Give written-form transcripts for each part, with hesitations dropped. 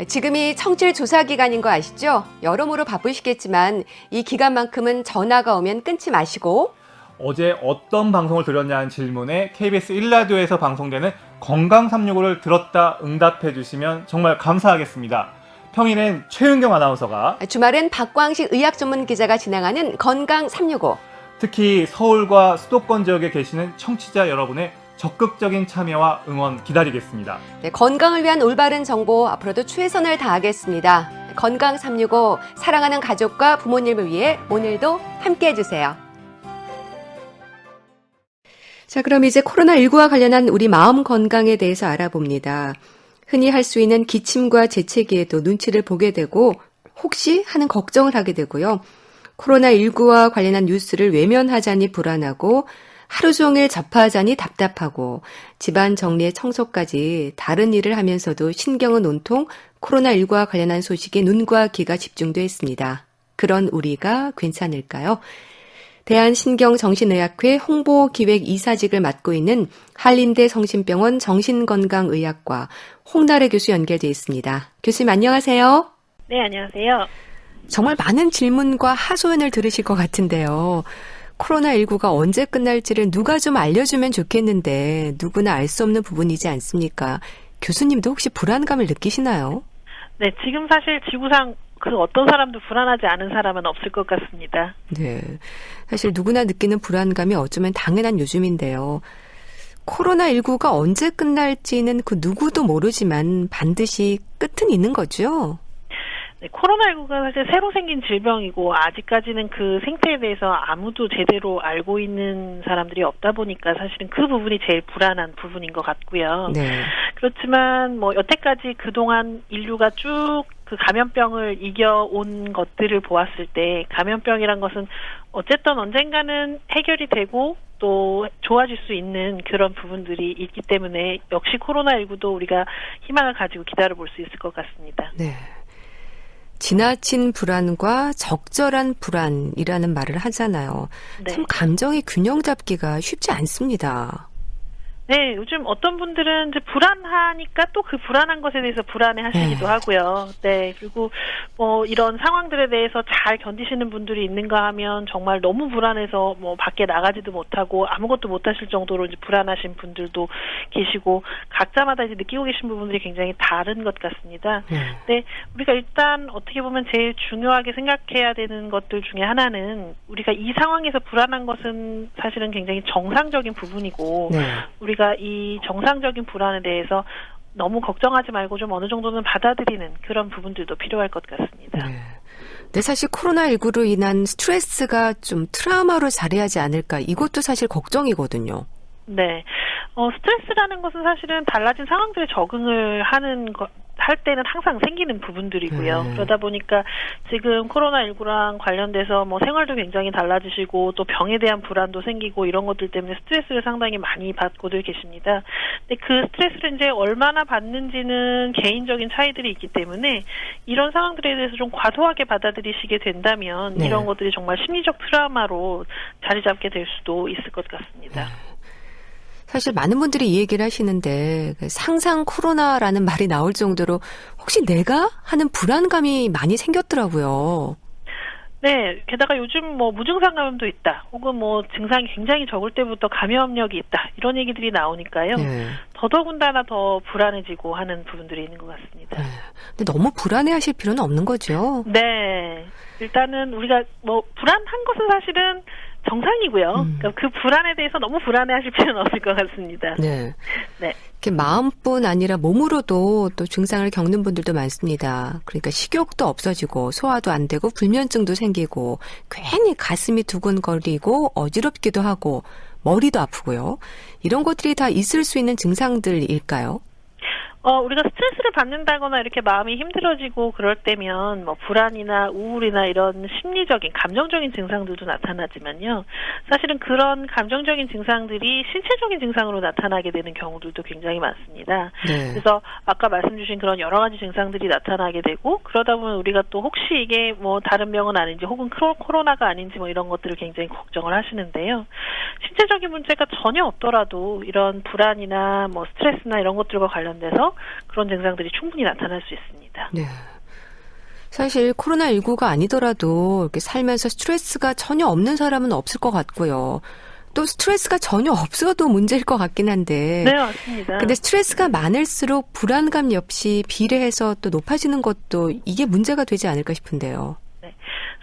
지금이 청취율 조사 기간인 거 아시죠? 여러모로 바쁘시겠지만 이 기간만큼은 전화가 오면 끊지 마시고 어제 어떤 방송을 들었냐는 질문에 KBS 1라디오에서 방송되는 건강 365를 들었다 응답해 주시면 정말 감사하겠습니다. 평일엔 최은경 아나운서가, 주말은 박광식 의학 전문 기자가 진행하는 건강 365. 특히 서울과 수도권 지역에 계시는 청취자 여러분의 적극적인 참여와 응원 기다리겠습니다. 네, 건강을 위한 올바른 정보 앞으로도 최선을 다하겠습니다. 건강 365 사랑하는 가족과 부모님을 위해 오늘도 함께해 주세요. 자, 그럼 이제 코로나19와 관련한 우리 마음 건강에 대해서 알아봅니다. 흔히 할 수 있는 기침과 재채기에도 눈치를 보게 되고 혹시 하는 걱정을 하게 되고요. 코로나19와 관련한 뉴스를 외면하자니 불안하고 하루 종일 접하자니 답답하고 집안 정리에 청소까지 다른 일을 하면서도 신경은 온통 코로나19와 관련한 소식에 눈과 귀가 집중돼 있습니다. 그런 우리가 괜찮을까요? 대한신경정신의학회 홍보기획이사직을 맡고 있는 한림대 성심병원 정신건강의학과 홍나래 교수 연결돼 있습니다. 교수님 안녕하세요. 네, 안녕하세요. 정말 많은 질문과 하소연을 들으실 것 같은데요. 코로나19가 언제 끝날지를 누가 좀 알려주면 좋겠는데 누구나 알 수 없는 부분이지 않습니까? 교수님도 혹시 불안감을 느끼시나요? 네, 지금 사실 지구상 그 어떤 사람도 불안하지 않은 사람은 없을 것 같습니다. 네, 사실 누구나 느끼는 불안감이 어쩌면 당연한 요즘인데요. 코로나19가 언제 끝날지는 그 누구도 모르지만 반드시 끝은 있는 거죠? 네, 코로나19가 사실 새로 생긴 질병이고 아직까지는 그 생태에 대해서 아무도 제대로 알고 있는 사람들이 없다 보니까 사실은 그 부분이 제일 불안한 부분인 것 같고요. 네. 그렇지만 뭐 여태까지 그동안 인류가 쭉 그 감염병을 이겨온 것들을 보았을 때 감염병이란 것은 어쨌든 언젠가는 해결이 되고 또 좋아질 수 있는 그런 부분들이 있기 때문에 역시 코로나19도 우리가 희망을 가지고 기다려볼 수 있을 것 같습니다. 네. 지나친 불안과 적절한 불안이라는 말을 하잖아요. 네. 참 감정의 균형 잡기가 쉽지 않습니다. 네, 요즘 어떤 분들은 이제 불안하니까 또 그 불안한 것에 대해서 불안해 하시기도 하고요. 네, 그리고 뭐 이런 상황들에 대해서 잘 견디시는 분들이 있는가 하면 정말 너무 불안해서 뭐 밖에 나가지도 못하고 아무것도 못 하실 정도로 이제 불안하신 분들도 계시고 각자마다 이제 느끼고 계신 부분들이 굉장히 다른 것 같습니다. 네, 우리가 일단 어떻게 보면 제일 중요하게 생각해야 되는 것들 중에 하나는 우리가 이 상황에서 불안한 것은 사실은 굉장히 정상적인 부분이고 네. 우리가 이 정상적인 불안에 대해서 너무 걱정하지 말고 좀 어느 정도는 받아들이는 그런 부분들도 필요할 것 같습니다. 네. 근데 사실 코로나19로 인한 스트레스가 좀 트라우마로 자리하지 않을까 이것도 사실 걱정이거든요. 네. 스트레스라는 것은 사실은 달라진 상황들에 적응을 할 때는 항상 생기는 부분들이고요. 그러다 보니까 지금 코로나19랑 관련돼서 뭐 생활도 굉장히 달라지시고 또 병에 대한 불안도 생기고 이런 것들 때문에 스트레스를 상당히 많이 받고들 계십니다. 근데 그 스트레스를 이제 얼마나 받는지는 개인적인 차이들이 있기 때문에 이런 상황들에 대해서 좀 과도하게 받아들이시게 된다면 네. 이런 것들이 정말 심리적 트라우마로 자리 잡게 될 수도 있을 것 같습니다. 사실 많은 분들이 이 얘기를 하시는데 상상 코로나라는 말이 나올 정도로 혹시 내가 하는 불안감이 많이 생겼더라고요. 네, 게다가 요즘 뭐 무증상 감염도 있다, 혹은 뭐 증상이 굉장히 적을 때부터 감염력이 있다 이런 얘기들이 나오니까요. 네. 더더군다나 더 불안해지고 하는 부분들이 있는 것 같습니다. 네. 근데 너무 불안해하실 필요는 없는 거죠. 네, 일단은 우리가 뭐 불안한 것은 사실은 정상이고요. 그러니까 그 불안에 대해서 너무 불안해하실 필요는 없을 것 같습니다. 네. 네. 이렇게 마음뿐 아니라 몸으로도 또 증상을 겪는 분들도 많습니다. 그러니까 식욕도 없어지고 소화도 안 되고 불면증도 생기고 괜히 가슴이 두근거리고 어지럽기도 하고 머리도 아프고요. 이런 것들이 다 있을 수 있는 증상들일까요? 우리가 스트레스를 받는다거나 이렇게 마음이 힘들어지고 그럴 때면 뭐 불안이나 우울이나 이런 심리적인 감정적인 증상들도 나타나지만요. 사실은 그런 감정적인 증상들이 신체적인 증상으로 나타나게 되는 경우들도 굉장히 많습니다. 네. 그래서 아까 말씀 주신 그런 여러 가지 증상들이 나타나게 되고 그러다 보면 우리가 또 혹시 이게 뭐 다른 병은 아닌지 혹은 코로나가 아닌지 뭐 이런 것들을 굉장히 걱정을 하시는데요. 신체적인 문제가 전혀 없더라도 이런 불안이나 뭐 스트레스나 이런 것들과 관련돼서 그런 증상들이 충분히 나타날 수 있습니다. 네. 사실 코로나19가 아니더라도 이렇게 살면서 스트레스가 전혀 없는 사람은 없을 것 같고요. 또 스트레스가 전혀 없어도 문제일 것 같긴 한데. 네, 맞습니다. 근데 스트레스가 많을수록 불안감 역시 비례해서 또 높아지는 것도 이게 문제가 되지 않을까 싶은데요.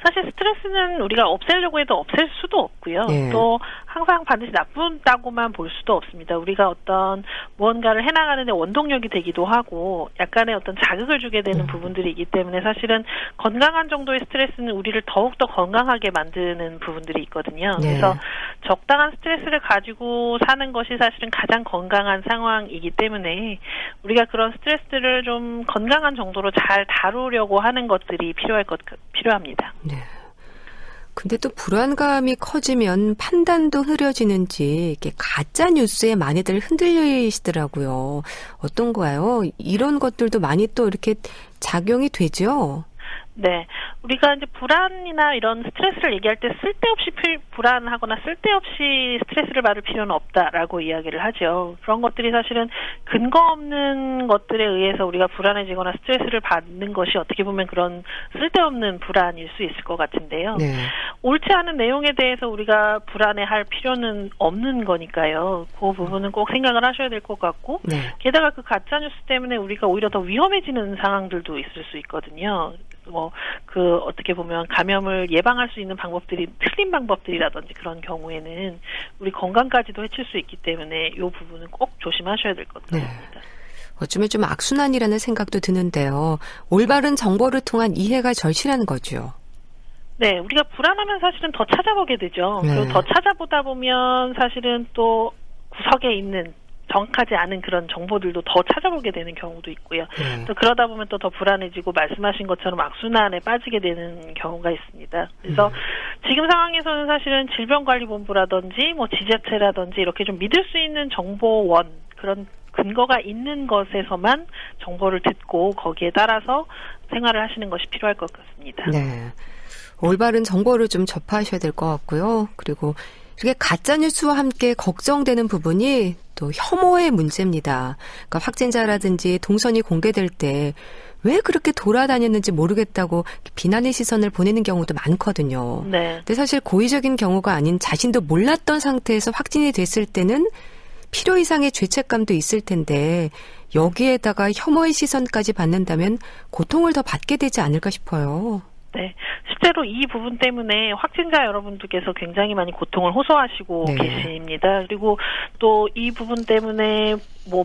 사실 스트레스는 우리가 없애려고 해도 없앨 수도 없고요. 예. 또 항상 반드시 나쁘다고만 볼 수도 없습니다. 우리가 어떤 무언가를 해나가는 데 원동력이 되기도 하고 약간의 어떤 자극을 주게 되는 부분들이 있기 때문에 사실은 건강한 정도의 스트레스는 우리를 더욱더 건강하게 만드는 부분들이 있거든요. 네. 그래서 적당한 스트레스를 가지고 사는 것이 사실은 가장 건강한 상황이기 때문에 우리가 그런 스트레스를 좀 건강한 정도로 잘 다루려고 하는 것들이 필요합니다. 네. 근데 또 불안감이 커지면 판단도 흐려지는지 이렇게 가짜 뉴스에 많이들 흔들리시더라고요. 어떤가요? 이런 것들도 많이 또 이렇게 작용이 되죠? 네. 우리가 이제 불안이나 이런 스트레스를 얘기할 때 쓸데없이 불안하거나 쓸데없이 스트레스를 받을 필요는 없다라고 이야기를 하죠. 그런 것들이 사실은 근거 없는 것들에 의해서 우리가 불안해지거나 스트레스를 받는 것이 어떻게 보면 그런 쓸데없는 불안일 수 있을 것 같은데요. 네. 옳지 않은 내용에 대해서 우리가 불안해할 필요는 없는 거니까요. 그 부분은 꼭 생각을 하셔야 될 것 같고 네. 게다가 그 가짜뉴스 때문에 우리가 오히려 더 위험해지는 상황들도 있을 수 있거든요. 어떻게 보면 감염을 예방할 수 있는 방법들이 틀린 방법들이라든지 그런 경우에는 우리 건강까지도 해칠 수 있기 때문에 이 부분은 꼭 조심하셔야 될 것 같습니다. 네. 어쩌면 좀 악순환이라는 생각도 드는데요. 올바른 정보를 통한 이해가 절실한 거죠. 네, 우리가 불안하면 사실은 더 찾아보게 되죠. 네. 그리고 더 찾아보다 보면 사실은 또 구석에 있는 정확하지 않은 그런 정보들도 더 찾아보게 되는 경우도 있고요. 네. 또 그러다 보면 또 더 불안해지고 말씀하신 것처럼 악순환에 빠지게 되는 경우가 있습니다. 그래서 지금 상황에서는 사실은 질병관리본부라든지 지자체라든지 이렇게 좀 믿을 수 있는 정보원 그런 근거가 있는 것에서만 정보를 듣고 거기에 따라서 생활을 하시는 것이 필요할 것 같습니다. 네. 올바른 정보를 좀 접하셔야 될 것 같고요. 그리고 이렇게 가짜뉴스와 함께 걱정되는 부분이 또 혐오의 문제입니다. 그러니까 확진자라든지 동선이 공개될 때 왜 그렇게 돌아다녔는지 모르겠다고 비난의 시선을 보내는 경우도 많거든요. 네. 근데 사실 고의적인 경우가 아닌 자신도 몰랐던 상태에서 확진이 됐을 때는 필요 이상의 죄책감도 있을 텐데 여기에다가 혐오의 시선까지 받는다면 고통을 더 받게 되지 않을까 싶어요. 네, 실제로 이 부분 때문에 확진자 여러분들께서 굉장히 많이 고통을 호소하시고 네. 계십니다. 그리고 또 이 부분 때문에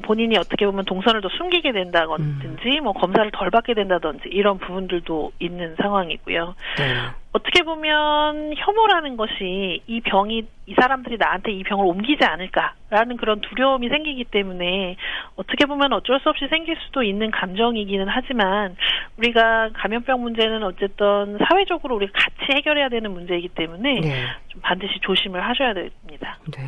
본인이 어떻게 보면 동선을 더 숨기게 된다든지 검사를 덜 받게 된다든지 이런 부분들도 있는 상황이고요. 네. 어떻게 보면 혐오라는 것이 이 사람들이 나한테 이 병을 옮기지 않을까라는 그런 두려움이 생기기 때문에 어떻게 보면 어쩔 수 없이 생길 수도 있는 감정이기는 하지만 우리가 감염병 문제는 어쨌든 사회적으로 우리가 같이 해결해야 되는 문제이기 때문에 네. 좀 반드시 조심을 하셔야 됩니다. 네.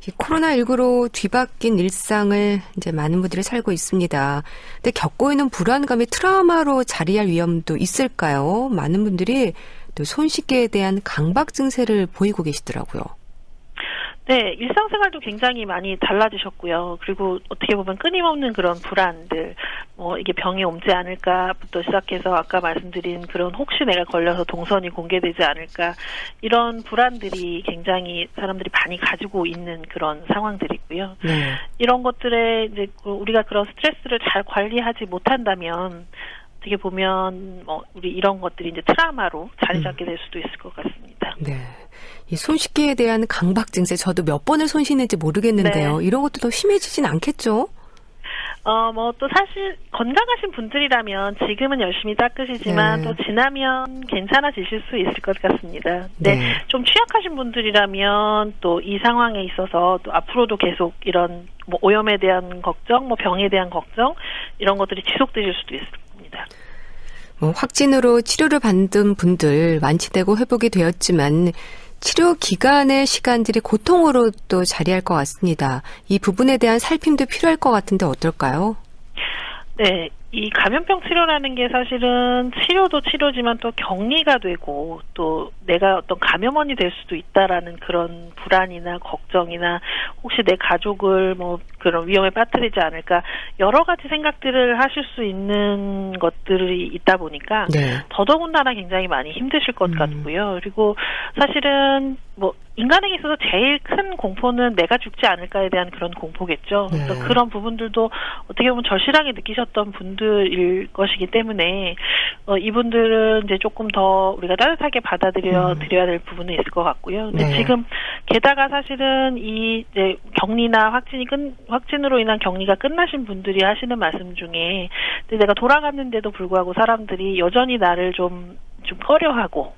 이 코로나19로 뒤바뀐 일상을 이제 많은 분들이 살고 있습니다. 근데 겪고 있는 불안감이 트라우마로 자리할 위험도 있을까요? 많은 분들이 또 손쉽게에 대한 강박 증세를 보이고 계시더라고요. 네, 일상생활도 굉장히 많이 달라지셨고요. 그리고 어떻게 보면 끊임없는 그런 불안들, 이게 병이 옮지 않을까부터 시작해서 아까 말씀드린 그런 혹시 내가 걸려서 동선이 공개되지 않을까 이런 불안들이 굉장히 사람들이 많이 가지고 있는 그런 상황들이고요. 네. 이런 것들에 이제 우리가 그런 스트레스를 잘 관리하지 못한다면 어떻게 보면 우리 이런 것들이 이제 트라우마로 자리 잡게 될 수도 있을 것 같습니다. 네. 이 손씻기에 대한 강박 증세 저도 몇 번을 손 씻는지 모르겠는데요. 네. 이런 것도 더 심해지진 않겠죠? 또 사실 건강하신 분들이라면 지금은 열심히 닦으시지만 네. 또 지나면 괜찮아지실 수 있을 것 같습니다. 네. 네. 좀 취약하신 분들이라면 또 이 상황에 있어서 또 앞으로도 계속 이런 오염에 대한 걱정, 병에 대한 걱정 이런 것들이 지속되실 수도 있을 겁니다. 확진으로 치료를 받은 분들 완치되고 회복이 되었지만 치료 기간의 시간들이 고통으로 또 자리할 것 같습니다. 이 부분에 대한 살핌도 필요할 것 같은데 어떨까요? 네, 이 감염병 치료라는 게 사실은 치료도 치료지만 또 격리가 되고 또 내가 어떤 감염원이 될 수도 있다라는 그런 불안이나 걱정이나 혹시 내 가족을 그런 위험에 빠뜨리지 않을까 여러 가지 생각들을 하실 수 있는 것들이 있다 보니까 네. 더더군다나 굉장히 많이 힘드실 것 같고요. 그리고 사실은 뭐 인간에게 있어서 제일 큰 공포는 내가 죽지 않을까에 대한 그런 공포겠죠. 네. 그래서 그런 부분들도 어떻게 보면 절실하게 느끼셨던 분들일 것이기 때문에 이분들은 이제 조금 더 우리가 따뜻하게 받아들여야 될 부분은 있을 것 같고요. 근데 네. 지금 게다가 사실은 이 이제 격리나 확진으로 인한 격리가 끝나신 분들이 하시는 말씀 중에 내가 돌아갔는데도 불구하고 사람들이 여전히 나를 좀 꺼려하고,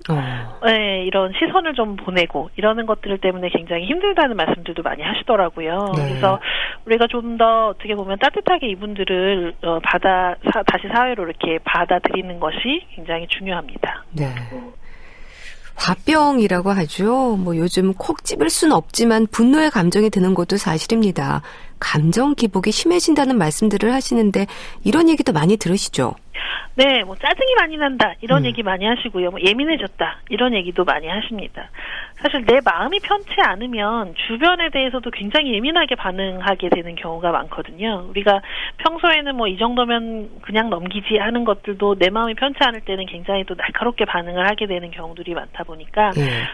네, 이런 시선을 좀 보내고, 이러는 것들 때문에 굉장히 힘들다는 말씀들도 많이 하시더라고요. 네. 그래서 우리가 좀 더 어떻게 보면 따뜻하게 이분들을 다시 사회로 이렇게 받아들이는 것이 굉장히 중요합니다. 네. 화병이라고 하죠. 뭐 요즘 콕 집을 순 없지만 분노의 감정이 드는 것도 사실입니다. 감정 기복이 심해진다는 말씀들을 하시는데 이런 얘기도 많이 들으시죠? 네, 뭐 짜증이 많이 난다 이런 얘기 많이 하시고요. 뭐 예민해졌다 이런 얘기도 많이 하십니다. 사실 내 마음이 편치 않으면 주변에 대해서도 굉장히 예민하게 반응하게 되는 경우가 많거든요. 우리가 평소에는 뭐 이 정도면 그냥 넘기지 하는 것들도 내 마음이 편치 않을 때는 굉장히 또 날카롭게 반응을 하게 되는 경우들이 많다 보니까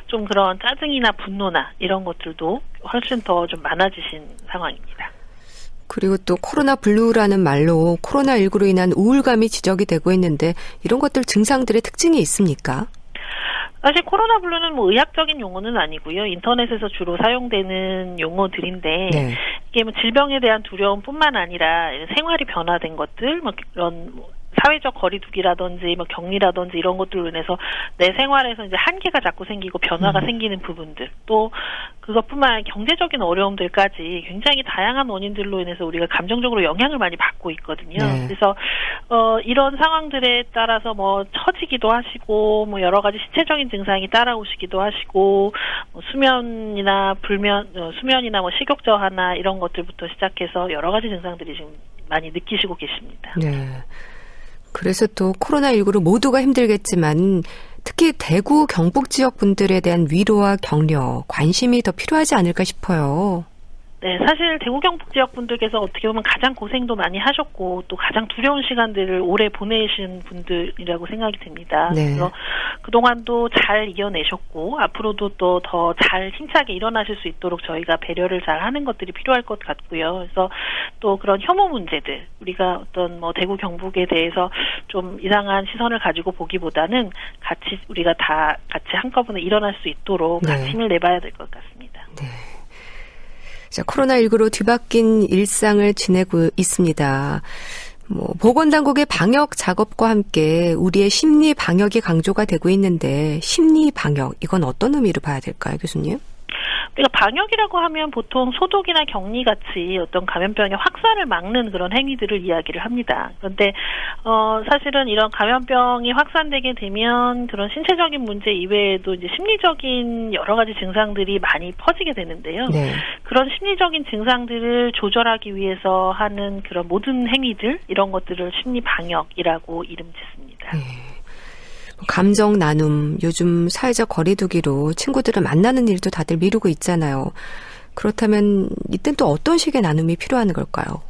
좀 그런 짜증이나 분노나 이런 것들도 훨씬 더 좀 많아지신 상황입니다. 그리고 또 코로나 블루라는 말로 코로나19로 인한 우울감이 지적이 되고 있는데 이런 것들 증상들의 특징이 있습니까? 사실 코로나 블루는 뭐 의학적인 용어는 아니고요. 인터넷에서 주로 사용되는 용어들인데 네. 이게 뭐 질병에 대한 두려움뿐만 아니라 생활이 변화된 것들, 뭐 그런 사회적 거리두기라든지 뭐 격리라든지 이런 것들로 인해서 내 생활에서 이제 한계가 자꾸 생기고 변화가 생기는 부분들, 또 그것뿐만 아니라 경제적인 어려움들까지 굉장히 다양한 원인들로 인해서 우리가 감정적으로 영향을 많이 받고 있거든요. 네. 그래서 이런 상황들에 따라서 뭐 처지기도 하시고 뭐 여러 가지 신체적인 증상이 따라오시기도 하시고 뭐 수면이나 뭐 식욕 저하나 이런 것들부터 시작해서 여러 가지 증상들이 지금 많이 느끼시고 계십니다. 네. 그래서 또 코로나19로 모두가 힘들겠지만 특히 대구 경북 지역 분들에 대한 위로와 격려, 관심이 더 필요하지 않을까 싶어요. 네, 사실 대구 경북 지역 분들께서 어떻게 보면 가장 고생도 많이 하셨고 또 가장 두려운 시간들을 오래 보내신 분들이라고 생각이 듭니다. 네. 그래서 그동안도 잘 이겨내셨고 앞으로도 또 더 잘 힘차게 일어나실 수 있도록 저희가 배려를 잘 하는 것들이 필요할 것 같고요. 그래서 또 그런 혐오 문제들, 우리가 어떤 뭐 대구 경북에 대해서 좀 이상한 시선을 가지고 보기보다는 같이 우리가 다 같이 한꺼번에 일어날 수 있도록 같이 힘을 내봐야 될 것 같습니다. 네. 자, 코로나19로 뒤바뀐 일상을 지내고 있습니다. 뭐, 보건당국의 방역 작업과 함께 우리의 심리 방역이 강조가 되고 있는데, 심리 방역, 이건 어떤 의미로 봐야 될까요, 교수님? 우리가 방역이라고 하면 보통 소독이나 격리 같이 어떤 감염병의 확산을 막는 그런 행위들을 이야기를 합니다. 그런데 사실은 이런 감염병이 확산되게 되면 그런 신체적인 문제 이외에도 이제 심리적인 여러 가지 증상들이 많이 퍼지게 되는데요. 네. 그런 심리적인 증상들을 조절하기 위해서 하는 그런 모든 행위들, 이런 것들을 심리 방역이라고 이름 짓습니다. 감정 나눔, 요즘 사회적 거리두기로 친구들을 만나는 일도 다들 미루고 있잖아요. 그렇다면 이땐 또 어떤 식의 나눔이 필요한 걸까요?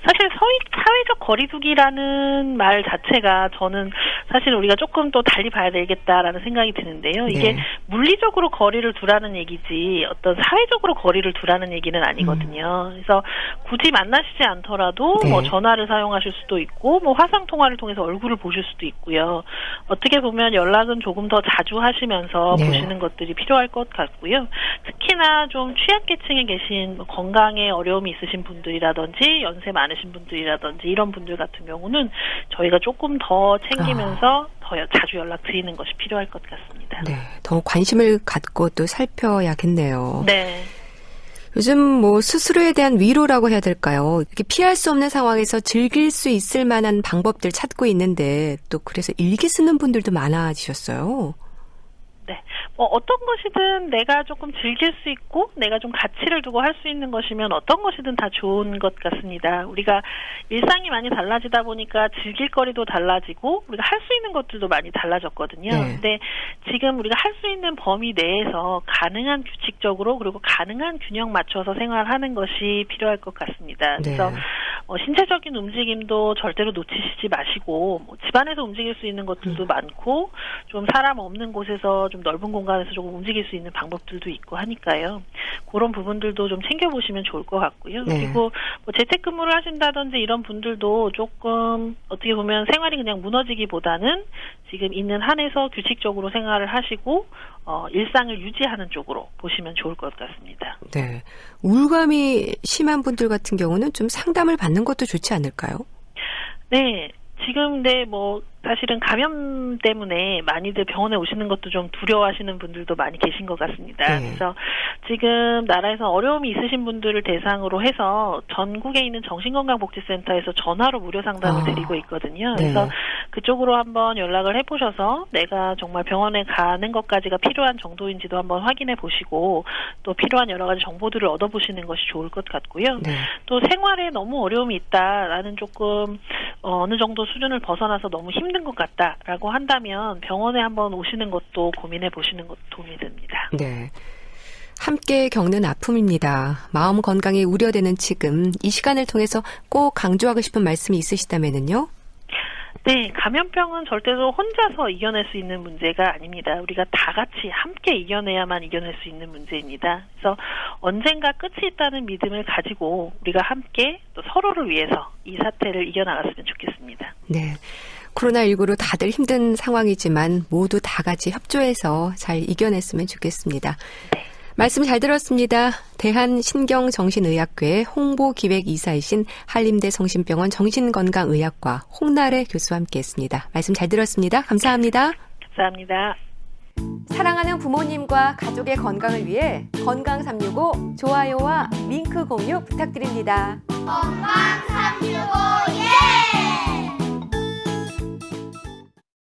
사실 사회적 거리두기라는 말 자체가 저는 사실 우리가 조금 또 달리 봐야 되겠다라는 생각이 드는데요. 이게 물리적으로 거리를 두라는 얘기지 어떤 사회적으로 거리를 두라는 얘기는 아니거든요. 그래서 굳이 만나시지 않더라도 뭐 전화를 사용하실 수도 있고 뭐 화상 통화를 통해서 얼굴을 보실 수도 있고요. 어떻게 보면 연락은 조금 더 자주 하시면서 보시는 것들이 필요할 것 같고요. 특히나 좀 취약계층에 계신 건강에 어려움이 있으신 분들이라든지 연세 많으신 분들이라든지 이런 분들 같은 경우는 저희가 조금 더 챙기면서 더 자주 연락드리는 것이 필요할 것 같습니다. 네, 더 관심을 갖고 또 살펴야겠네요. 네. 요즘 뭐 스스로에 대한 위로라고 해야 될까요? 이렇게 피할 수 없는 상황에서 즐길 수 있을 만한 방법들 찾고 있는데 또 그래서 일기 쓰는 분들도 많아지셨어요. 네. 어떤 것이든 내가 조금 즐길 수 있고 내가 좀 가치를 두고 할 수 있는 것이면 어떤 것이든 다 좋은 것 같습니다. 우리가 일상이 많이 달라지다 보니까 즐길 거리도 달라지고 우리가 할 수 있는 것들도 많이 달라졌거든요. 네. 근데 지금 우리가 할 수 있는 범위 내에서 가능한 규칙적으로 그리고 가능한 균형 맞춰서 생활하는 것이 필요할 것 같습니다. 네. 그래서 신체적인 움직임도 절대로 놓치시지 마시고 집안에서 움직일 수 있는 것들도 많고 좀 사람 없는 곳에서 좀 넓은 공간에서 조금 움직일 수 있는 방법들도 있고 하니까요. 그런 부분들도 좀 챙겨보시면 좋을 것 같고요. 네. 그리고 재택근무를 하신다든지 이런 분들도 조금 어떻게 보면 생활이 그냥 무너지기보다는 지금 있는 한에서 규칙적으로 생활을 하시고 일상을 유지하는 쪽으로 보시면 좋을 것 같습니다. 네. 우울감이 심한 분들 같은 경우는 좀 상담을 받는 것도 좋지 않을까요? 네. 지금 사실은 감염 때문에 많이들 병원에 오시는 것도 좀 두려워하시는 분들도 많이 계신 것 같습니다. 네. 그래서 지금 나라에서 어려움이 있으신 분들을 대상으로 해서 전국에 있는 정신건강복지센터에서 전화로 무료 상담을 드리고 있거든요. 네. 그래서 그쪽으로 한번 연락을 해보셔서 내가 정말 병원에 가는 것까지가 필요한 정도인지도 한번 확인해 보시고 또 필요한 여러 가지 정보들을 얻어보시는 것이 좋을 것 같고요. 네. 또 생활에 너무 어려움이 있다라는 조금 어느 정도 수준을 벗어나서 너무 힘든 것 같다라고 한다면 병원에 한번 오시는 것도 고민해 보시는 것도 도움이 됩니다. 네. 함께 겪는 아픔입니다. 마음 건강이 우려되는 지금 이 시간을 통해서 꼭 강조하고 싶은 말씀이 있으시다면요? 네, 감염병은 절대로 혼자서 이겨낼 수 있는 문제가 아닙니다. 우리가 다 같이 함께 이겨내야만 이겨낼 수 있는 문제입니다. 그래서 언젠가 끝이 있다는 믿음을 가지고 우리가 함께 또 서로를 위해서 이 사태를 이겨나갔으면 좋겠습니다. 네. 코로나19로 다들 힘든 상황이지만 모두 다 같이 협조해서 잘 이겨냈으면 좋겠습니다. 네. 말씀 잘 들었습니다. 대한신경정신의학회 홍보기획이사이신 한림대 성심병원 정신건강의학과 홍나래 교수와 함께했습니다. 말씀 잘 들었습니다. 감사합니다. 감사합니다. 사랑하는 부모님과 가족의 건강을 위해 건강365 좋아요와 링크 공유 부탁드립니다. 건강 365 예!